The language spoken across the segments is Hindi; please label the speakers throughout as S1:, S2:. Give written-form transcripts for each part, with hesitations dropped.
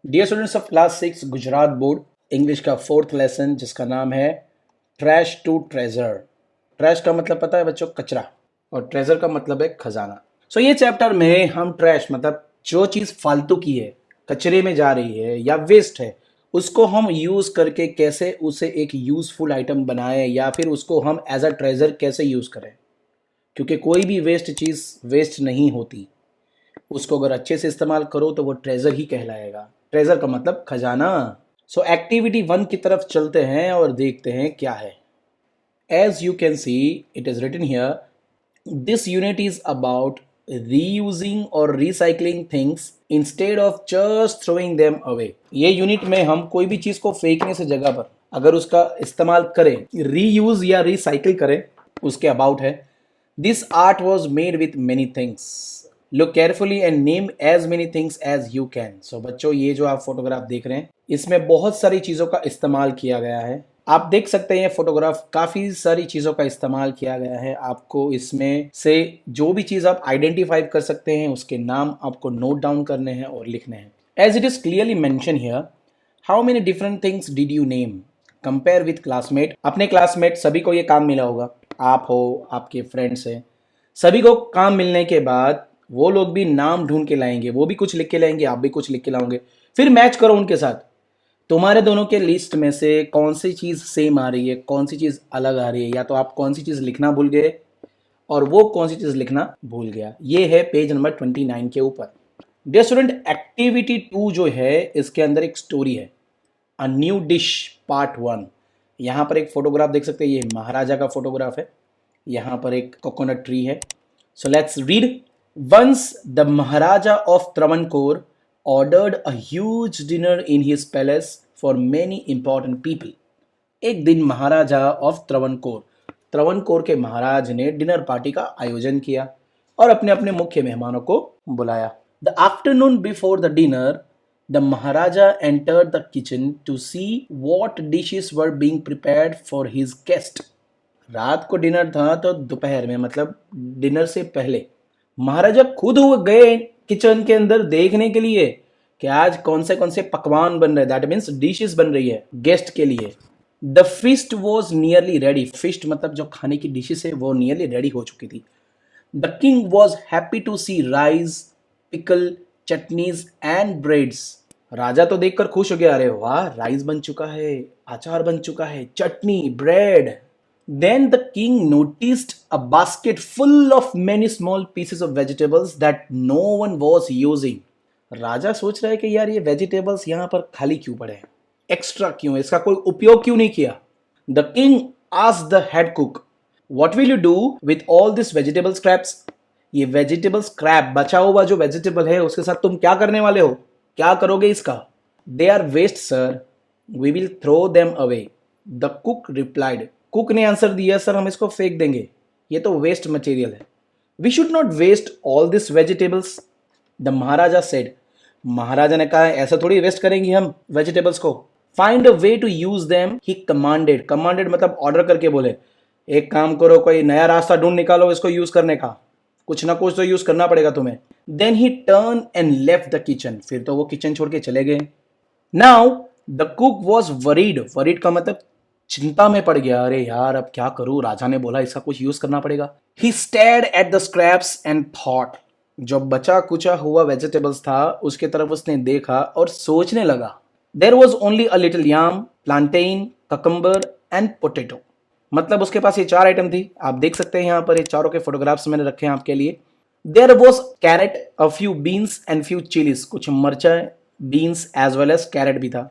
S1: Dear students of class 6 Gujarat board English का फोर्थ लेसन जिसका नाम है ट्रैश टू ट्रेजर। ट्रैश का मतलब पता है बच्चों, कचरा, और ट्रेजर का मतलब है खजाना। सो ये चैप्टर में हम ट्रैश मतलब जो चीज़ फालतू की है, कचरे में जा रही है या वेस्ट है, उसको हम यूज़ करके कैसे उसे एक यूज़फुल आइटम बनाए या फिर उसको हम एज अ ट्रेजर कैसे यूज़ करें। क्योंकि कोई भी वेस्ट चीज़ वेस्ट नहीं होती, उसको अगर अच्छे से इस्तेमाल करो तो वो ट्रेजर ही कहलाएगा। ट्रेजर का मतलब खजाना। सो एक्टिविटी 1 की तरफ चलते हैं और देखते हैं क्या है। As you can see it is written here, this unit is about reusing और recycling things instead of just throwing them away. ये यूनिट में हम कोई भी चीज को फेंकने से जगह पर अगर उसका इस्तेमाल करें, रीयूज या रिसाइकिल करें, उसके अबाउट है। This art was made with many things, look carefully and name as many things as you can. So बच्चों, ये जो आप फोटोग्राफ देख रहे हैं इसमें बहुत सारी चीज़ों का इस्तेमाल किया गया है। आप देख सकते हैं फोटोग्राफ काफ़ी सारी चीज़ों का इस्तेमाल किया गया है। आपको इसमें से जो भी चीज़ आप आइडेंटिफाई कर सकते हैं उसके नाम आपको नोट डाउन करने हैं और लिखने हैं। As it is clearly mention here, how many different things did you name compare with classmate. अपने क्लासमेट सभी को ये काम मिला होगा, आप हो, आपके फ्रेंड्स हैं, सभी को काम मिलने के बाद वो लोग भी नाम ढूंढ के लाएंगे, वो भी कुछ लिख के लाएंगे, आप भी कुछ लिख के लाओगे। फिर मैच करो उनके साथ, तुम्हारे दोनों के लिस्ट में से कौन सी चीज़ सेम आ रही है, कौन सी चीज़ अलग आ रही है, या तो आप कौन सी चीज़ लिखना भूल गए और वो कौन सी चीज़ लिखना भूल गया। ये है पेज नंबर 29 के ऊपर। डियर स्टूडेंट, एक्टिविटी 2 जो है इसके अंदर एक स्टोरी है, अ न्यू डिश पार्ट 1। यहाँ पर एक फोटोग्राफ देख सकते हैं, ये महाराजा का फोटोग्राफ है। यहाँ पर एक कोकोनट ट्री है। So let's read. Once the Maharaja of Travancore ordered a huge dinner in his palace for many important people. एक दिन महाराजा ऑफ त्रवणकोर के महाराज ने डिनर पार्टी का आयोजन किया और अपने अपने मुख्य मेहमानों को बुलाया। The afternoon before the dinner, the Maharaja entered the kitchen to see what dishes were being prepared for his guest. रात को डिनर था तो दोपहर में मतलब डिनर से पहले महाराजा खुद गए किचन के अंदर देखने के लिए कि आज कौन से पकवान बन रहे, दैट मीन्स डिशेस बन रही है गेस्ट के लिए। The feast was nearly ready, feast मतलब जो खाने की डिशेस है वो नियरली रेडी हो चुकी थी। The king was happy to see rice, pickle, chutneys and breads. राजा तो देखकर खुश हो गया, अरे वाह, राइस बन चुका है, अचार बन चुका है, चटनी, bread. Then the king noticed a basket full of many small pieces of vegetables that no one was using. राजा सोच रहा है कि यार ये वेजिटेबल्स यहाँ पर खाली क्यों पड़े हैं, एक्स्ट्रा क्यों है, इसका कोई उपयोग क्यों नहीं किया। The king asked the head cook, what will you do with all this vegetable scraps? ये वेजिटेबल स्क्रैप, बचा हुआ जो वेजिटेबल है उसके साथ तुम क्या करने वाले हो, क्या करोगे इसका। They are waste sir, we will throw them away, the cook replied. Cook ने आंसर दिया, सर हम इसको फेंक देंगे, ये तो वेस्ट मटेरियल है। We should not waste all this vegetables, the Maharaja said. Maharaja ने कहा ऐसा थोड़ी वेस्ट करेंगे हम वेजिटेबल्स को। Find a way to use them, he commanded. Commanded मतलब ऑर्डर करके बोले, एक काम करो, कोई नया रास्ता ढूंढ निकालो इसको यूज करने का, कुछ ना कुछ तो यूज करना पड़ेगा तुम्हें। Then he turn and left the kitchen, फिर तो वो किचन छोड़ के चले गए। Now the cook was worried, worried का मतलब चिंता में पड़ गया, अरे यार अब क्या करूं, राजा ने बोला इसका कुछ यूज करना पड़ेगा। He stared at the scraps and thought, जो बचा कुचा हुआ वेजिटेबल्स था उसके तरफ उसने देखा और सोचने लगा। There was only a little yam, plantain, cucumber and potato. मतलब उसके पास ये 4 आइटम थी। आप देख सकते हैं यहाँ पर ये चारों के फोटोग्राफ्स मैंने रखे हैं आपके लिए। There was carrot, a few beans and few chillies, कुछ मर्चा, beans as well as carrot भी था।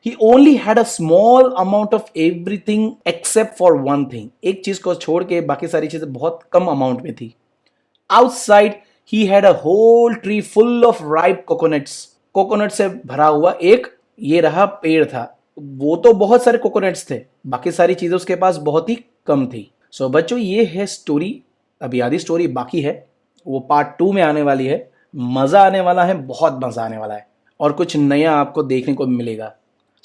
S1: He only had a small amount of everything except for one thing. एक चीज को छोड़ के बाकी सारी चीजें बहुत कम अमाउंट में थी। Outside he had a whole tree full of ripe coconuts. Coconut से भरा हुआ एक ये रहा पेड़ था, वो तो बहुत सारे कोकोनट्स थे, बाकी सारी चीजें उसके पास बहुत ही कम थी। सो बच्चों, ये है स्टोरी। अभी आधी स्टोरी बाकी है, वो पार्ट 2 में आने वाली है। मजा आने वाला है, बहुत मजा आने वाला है और कुछ नया आपको देखने को मिलेगा।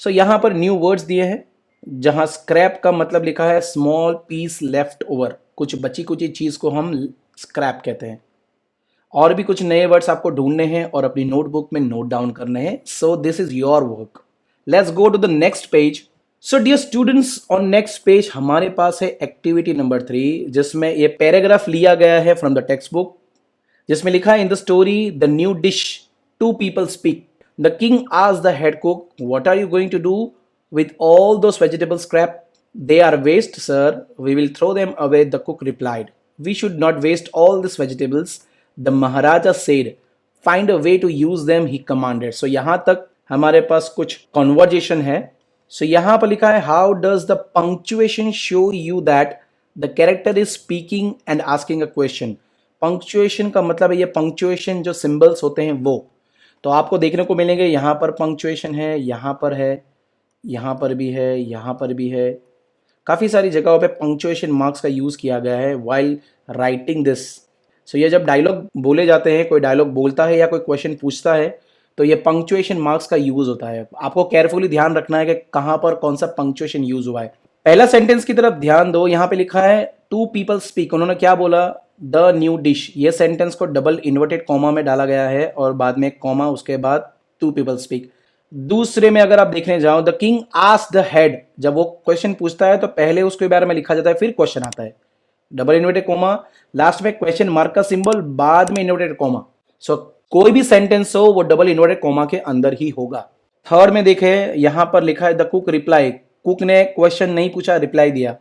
S1: सो यहाँ पर न्यू वर्ड्स दिए हैं, जहाँ स्क्रैप का मतलब लिखा है स्मॉल पीस लेफ्ट ओवर, कुछ बची कुची चीज़ को हम स्क्रैप कहते हैं। और भी कुछ नए वर्ड्स आपको ढूंढने हैं और अपनी नोटबुक में नोट डाउन करने हैं. So this is your work. Let's go to the next page. So dear students, on next page हमारे पास है एक्टिविटी नंबर 3, जिसमें ये पैराग्राफ लिया गया है फ्रॉम द टेक्स्ट बुक, जिसमें लिखा है in the story the new dish two people speak. The king asked the head cook, what are you going to do with all those vegetable scrap? They are waste, sir. We will throw them away, the cook replied. We should not waste all these vegetables, the Maharaja said. Find a way to use them, he commanded. So यहाँ तक हमारे पास कुछ conversation है. So यहाँ पर लिखा है, how does the punctuation show you that the character is speaking and asking a question? Punctuation का मतलब है ये punctuation जो symbols होते हैं वो. तो आपको देखने को मिलेंगे, यहाँ पर punctuation है, यहाँ पर है, यहाँ पर भी है, यहाँ पर भी है. काफ़ी सारी जगहों पे पंक्चुएशन मार्क्स का यूज़ किया गया है वाइल राइटिंग दिस. सो ये जब डायलॉग बोले जाते हैं, कोई डायलॉग बोलता है या कोई क्वेश्चन पूछता है, तो ये पंक्चुएशन मार्क्स का यूज़ होता है. आपको केयरफुली ध्यान रखना है कि कहाँ पर कौन सा पंक्चुएशन यूज़ हुआ है. पहला सेंटेंस की तरफ ध्यान दो. यहाँ पे लिखा है टू पीपल स्पीक. उन्होंने क्या बोला? The new dish. ये सेंटेंस को डबल इन्वर्टेड कॉमा में डाला गया है और बाद में एक कॉमा, उसके बाद टू पीपल स्पीक. दूसरे में अगर आप देखने जाओ, the king asked the head. जब वो क्वेश्चन पूछता है तो पहले उसके बारे में लिखा जाता है, फिर क्वेश्चन आता है. डबल इन्वर्टेड कॉमा, लास्ट में क्वेश्चन मार्क का सिंबल, बाद में इन्वर्टेड कॉमा. सो कोई भी सेंटेंस हो वो डबल इन्वर्टेड कॉमा के अंदर ही होगा. थर्ड में देखे, यहां पर लिखा है द कुक रिप्लाई. कुक ने क्वेश्चन नहीं पूछा, रिप्लाई दिया,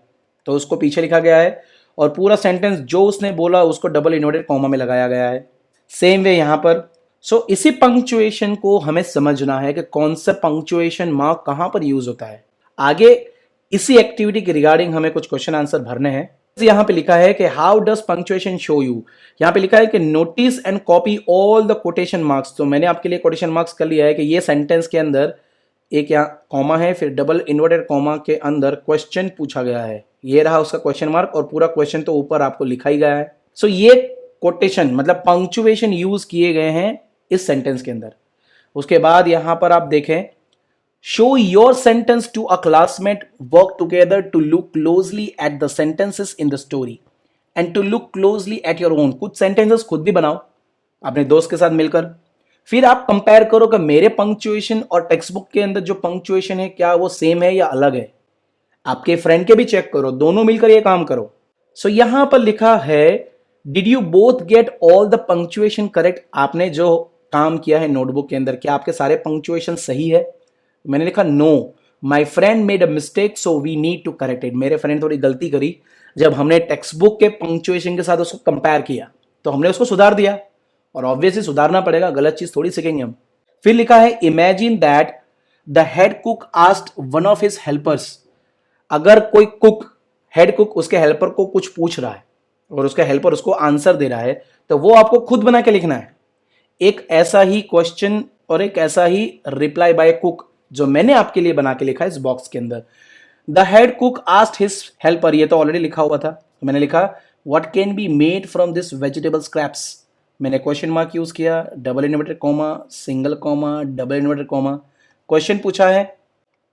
S1: तो उसको पीछे लिखा गया है और पूरा सेंटेंस जो उसने बोला उसको डबल इन्वर्टेड कॉमा में लगाया गया है. सेम वे यहां पर. सो इसी पंक्चुएशन को हमें समझना है कि कौन सा पंक्चुएशन मार्क कहां पर यूज होता है. आगे इसी एक्टिविटी के रिगार्डिंग हमें कुछ क्वेश्चन आंसर भरने हैं. यहां पे लिखा है कि how does punctuation show you. यहां पे लिखा है कि notice and copy all the quotation marks. तो मैंने आपके लिए कोटेशन मार्क्स कर लिया है कि ये सेंटेंस के अंदर एक यहाँ कॉमा है, फिर डबल इन्वर्टेड कॉमा के अंदर क्वेश्चन पूछा गया है. ये रहा उसका क्वेश्चन मार्क और पूरा क्वेश्चन तो ऊपर आपको लिखा ही गया है. सो ये कोटेशन मतलब पंक्चुएशन यूज किए गए हैं इस सेंटेंस के अंदर. उसके बाद यहां पर आप देखें, show your sentence to a classmate, work together to look closely at the sentences in the story and to look closely at your own. कुछ सेंटेंसेस खुद भी बनाओ अपने दोस्त के साथ मिलकर, फिर आप कंपेयर करो कि मेरे पंक्चुएशन और टेक्स्ट बुक के अंदर जो पंक्चुएशन है क्या वो सेम है या अलग है. आपके फ्रेंड के भी चेक करो, दोनों मिलकर ये काम करो. सो यहां पर लिखा है, did you both get all the punctuation correct. आपने जो काम किया है नोटबुक के अंदर, क्या आपके सारे पंक्चुएशन सही है? मैंने लिखा no, my friend made a mistake so we need to correct it. मेरे फ्रेंड थोड़ी गलती करी, जब हमने टेक्स्ट बुक के पंक्चुएशन के साथ उसको कंपेयर किया तो हमने उसको सुधार दिया, और ऑब्वियसली सुधारना पड़ेगा, गलत चीज थोड़ी सीखेंगे हम. फिर लिखा है, imagine that the head cook asked one of his helpers. अगर कोई कुक, हेड कुक उसके हेल्पर को कुछ पूछ रहा है और उसका हेल्पर उसको आंसर दे रहा है, तो वो आपको खुद बना के लिखना है. एक ऐसा ही क्वेश्चन और एक ऐसा ही रिप्लाई बाय कुक जो मैंने आपके लिए बना के लिखा है इस बॉक्स के अंदर. The head cook asked his helper, ये तो ऑलरेडी लिखा हुआ था. तो मैंने लिखा, what can be made from this vegetable scraps. मैंने क्वेश्चन मार्क यूज किया, double inverted comma, single comma, double inverted comma. Question पूछा है,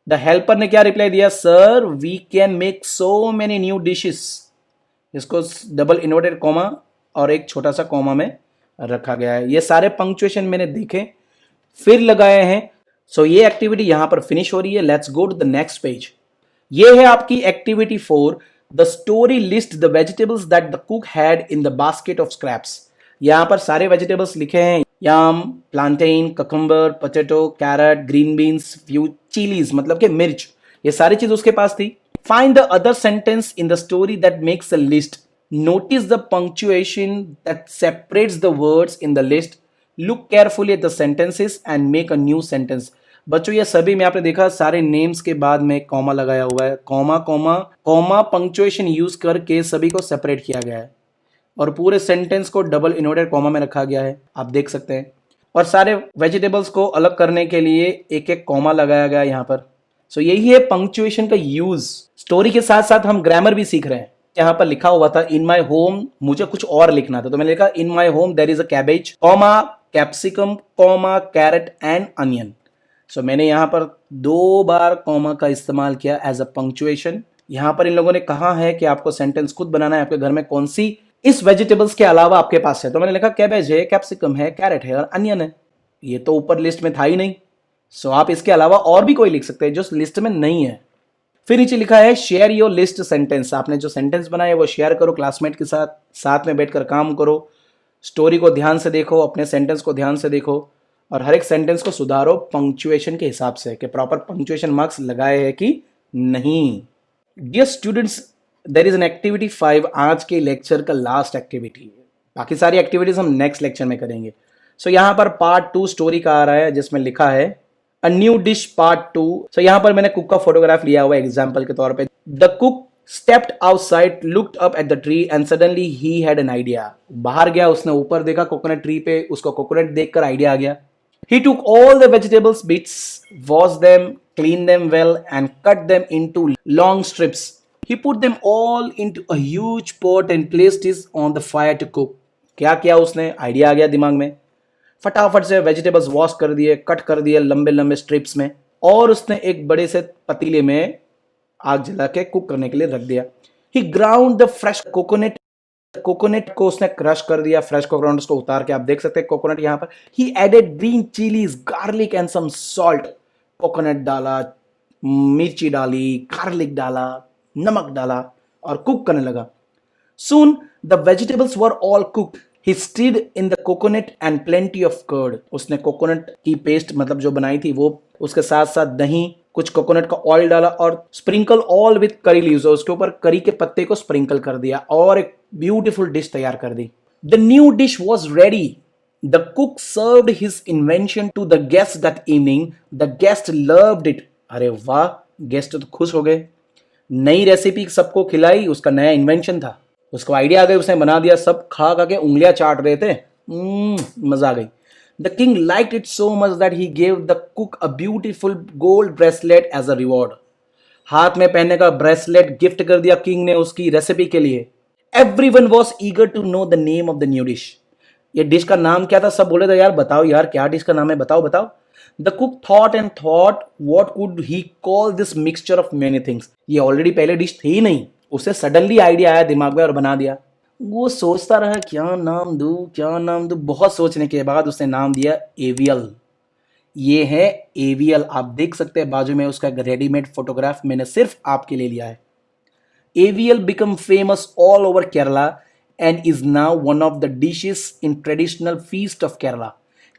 S1: द हेल्पर ने क्या रिप्लाई दिया? Sir we can make so many new dishes. इसको डबल इन्वर्टेड कॉमा और एक छोटा सा कॉमा में रखा गया है. ये सारे पंक्चुएशन मैंने देखे फिर लगाए हैं. सो ये एक्टिविटी यहां पर फिनिश हो रही है. Let's go to the next page. ये है आपकी activity 4, the story list the vegetables that the cook had in the basket of scraps. यहां पर सारे वेजिटेबल्स लिखे हैं, yam, plantain, cucumber, potato, carrot, green beans, few chillies मतलब कि मिर्च. ये सारी चीज उसके पास थी. Find the other sentence in the story that makes a list. Notice the punctuation that separates the words in the list. Look carefully at the sentences and make a new sentence. बच्चों ये सभी में आपने देखा सारे नेम्स के बाद में कॉमा लगाया हुआ है. Comma comma comma punctuation use करके सभी को सेपरेट किया गया है और पूरे सेंटेंस को डबल इन्वर्टेड कॉमा में रखा गया है, आप देख सकते हैं. और सारे वेजिटेबल्स को अलग करने के लिए एक एक कॉमा लगाया गया यहाँ पर. सो यही है पंक्चुएशन का यूज. स्टोरी के साथ साथ हम ग्रामर भी सीख रहे हैं. यहाँ पर लिखा हुआ था इन माई होम, मुझे कुछ और लिखना था तो मैंने लिखा in my home there is a cabbage, comma capsicum, comma carrot and onion. So मैंने यहाँ पर 2 बार कॉमा का इस्तेमाल किया एज अ पंक्चुएशन. यहाँ पर इन लोगों ने कहा है कि आपको सेंटेंस खुद बनाना है, आपके घर में कौन सी इस वेजिटेबल्स के अलावा आपके पास है, तो मैंने लिखा कैबेज है, कैप्सिकम है, कैरेट है और अनियन है। ये तो ऊपर लिस्ट में था ही नहीं, सो आप इसके अलावा और भी कोई लिख सकते हैं जो लिस्ट में नहीं है। फिर नीचे लिखा है शेयर योर लिस्ट सेंटेंस। आपने जो सेंटेंस बनाया वो शेयर करो क्लासमेट के साथ, साथ में बैठकर काम करो, स्टोरी को ध्यान से देखो, अपने सेंटेंस को ध्यान से देखो और हर एक सेंटेंस को सुधारो पंक्चुएशन के हिसाब से कि प्रॉपर पंक्चुएशन मार्क्स लगाए हैं कि नहीं। Dear students, there is an activity 5, आज के लेक्चर का लास्ट एक्टिविटी है। बाकी सारी एक्टिविटीज हम नेक्स्ट लेक्चर में करेंगे। सो यहाँ पर पार्ट 2 स्टोरी का आ रहा है जिसमें लिखा है अ न्यू डिश पार्ट 2। सो यहाँ पर मैंने कुक का फोटोग्राफ लिया हुआ है एग्जाम्पल के तौर पे। The cook stepped outside, looked up at the tree and suddenly he had an idea. बाहर गया, उसने ऊपर देखा कोकोनट ट्री पे, उसको कोकोनट देखकर आइडिया आ गया। He took all the vegetables bits, washed them, cleaned them well and cut them into long strips. He put them all into a huge pot and placed it on the fire to cook. क्या किया उसने? आइडिया आ गया दिमाग में, फटाफट से वेजिटेबल्स वॉश कर दिए, कट कर दिए लंबे लंबे स्ट्रिप्स में और उसने एक बड़े से पतीले में आग जला के कुक करने के लिए रख दिया। He ground the fresh coconut, coconut को उसने क्रश कर दिया, फ्रेश कोकोनट को उतार के आप देख सकते हैं कोकोनट यहाँ पर। He added green chillies, garlic and some salt. Coconut डाला, मिर्ची डाली, गार्लिक डाला, नमक डाला और कुक करने लगा। Soon the vegetables were all cooked. He stirred in the coconut and plenty of curd. उसने कोकोनट की पेस्ट मतलब जो बनाई थी वो, उसके साथ साथ दही, कुछ कोकोनट का ऑयल डाला और sprinkle all with curry leaves, उसके ऊपर करी के पत्ते को स्प्रिंकल कर दिया और एक ब्यूटीफुल डिश तैयार कर दी। The new dish was ready. The cook served his invention to the guest that evening. The guest loved it. अरे वाह, गेस्ट तो खुश हो गए। नई रेसिपी सबको खिलाई, उसका नया इन्वेंशन था, उसको आइडिया आ गई, उसने बना दिया। सब खा खा के उंगलियां चाट रहे थे, मजा आ गई। The king liked it so much that he gave the cook a beautiful gold bracelet as a reward. हाथ में पहनने का ब्रेसलेट गिफ्ट कर दिया किंग ने उसकी रेसिपी के लिए। Everyone was eager to know the name of the new dish. ये डिश का नाम क्या था? सब बोले थे यार बताओ यार क्या डिश का नाम है, बताओ बताओ। The cook thought and thought what could he call this mixture of many things. ये ऑलरेडी पहले डिश थी ही नहीं, उसे सडनली आइडिया आया दिमाग में और बना दिया। वो सोचता रहा क्या नाम दूं, क्या नाम दूं। बहुत सोचने के बाद उसने नाम दिया एवियल। ये है एवियल, आप देख सकते हैं बाजू में उसका रेडीमेड फोटोग्राफ मैंने सिर्फ आपके लिए लिया है। AVL become famous all over Kerala and is now one of the dishes in traditional feast of Kerala.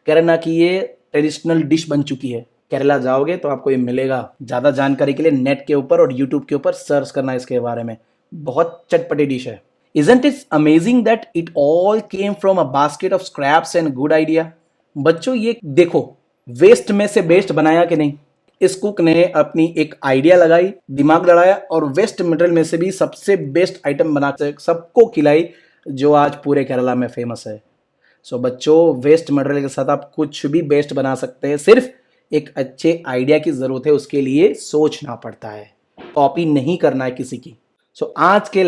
S1: Kerala की ये ट्रेडिशनल डिश बन चुकी है। केरला जाओगे तो आपको ये मिलेगा। ज़्यादा जानकारी के लिए नेट के ऊपर और यूट्यूब के ऊपर सर्च करना इसके बारे में। बहुत चटपटी डिश है। Isn't it amazing that it all came from a basket of scraps and good idea? बच्चों ये देखो, वेस्ट में से बेस्ट बनाया कि नहीं। इस कुक ने अपनी एक आइडिया लगाई, दिमाग लड़ाया और वेस्ट मटेरियल में से भी सबसे बेस्ट आइटम बना कर सबको खिलाई, जो आज पूरे केरला में फेमस है। सो बच्चों, वेस्ट मटेरियल के साथ आप कुछ भी बेस्ट बना सकते हैं। सिर्फ एक अच्छे आइडिया की जरूरत है, उसके लिए सोचना पड़ता है, कॉपी नहीं करना है किसी की। सो आज के